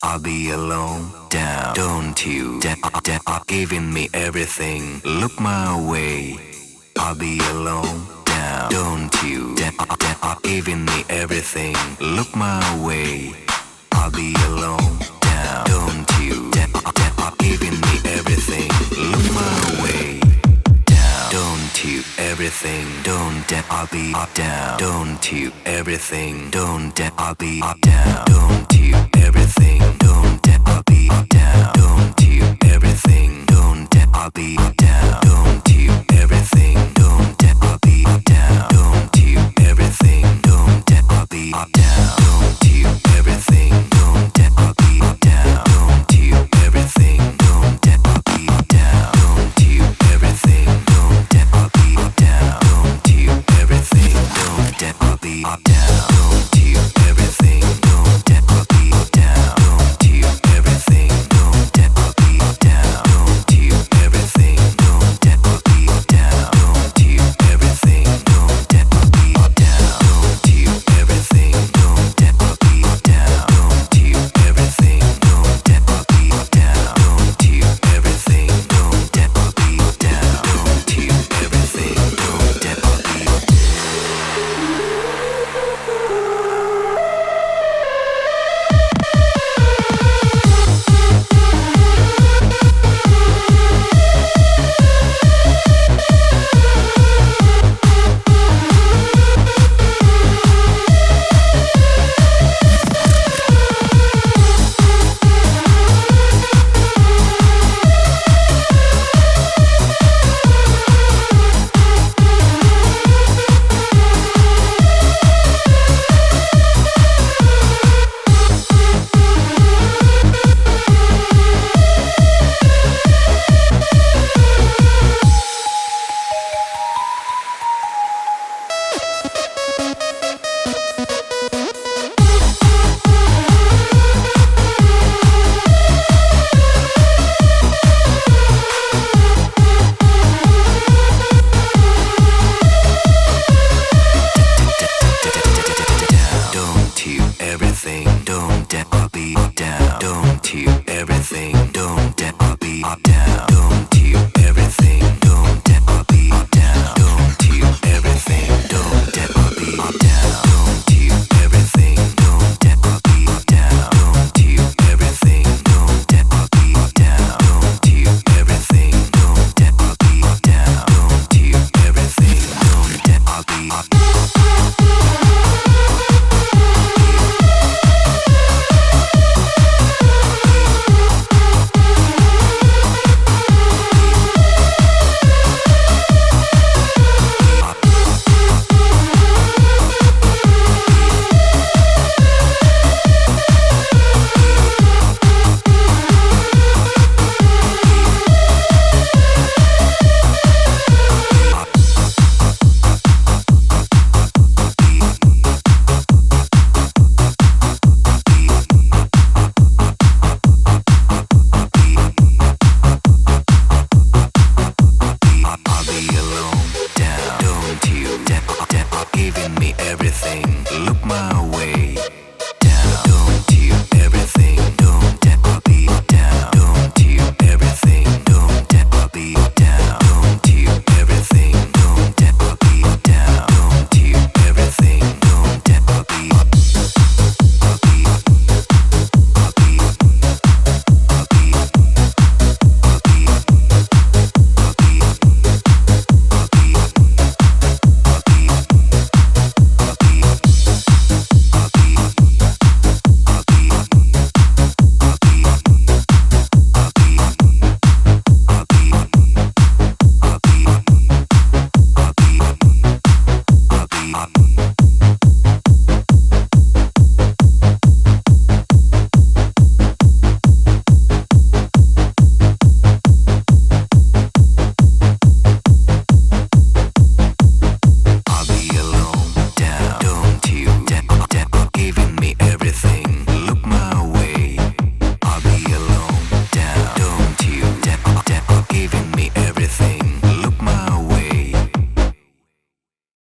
I'll be alone, down, don't you, giving me everything, look my way. I'll be alone, down, don't you, giving me everything, look my way. I'll be alone, down, don't you, giving me everything, look my way. Down, don't you, everything, don't I'll be down, don't you, everything, don't I'll be down, don't you, everything, don't I'll be down, don't you, everything, don't I'll be down, don't you, everything, don't I'll be down, don't you, everything, don't I'll be down, don't you, everything, don't I'll be down, don't you, everything, don't I'll be down, don't you, everything, don't I'll be down, don't you, everything, don't I'll be down, don't you, everything, don't I'll be down, don't you, everything, don't I'll be down, don't you, everything, don't I'll be down, don't you, everything, don't I'll be down, don't you, everything, don't I'll be down, don't you, everything, don't I'll be down, don't you, everything, don't I'll be down, don't you, everything, don't I'll be. Don't you, everything, don't I'll be down. Don't you, everything, don't I'll be down.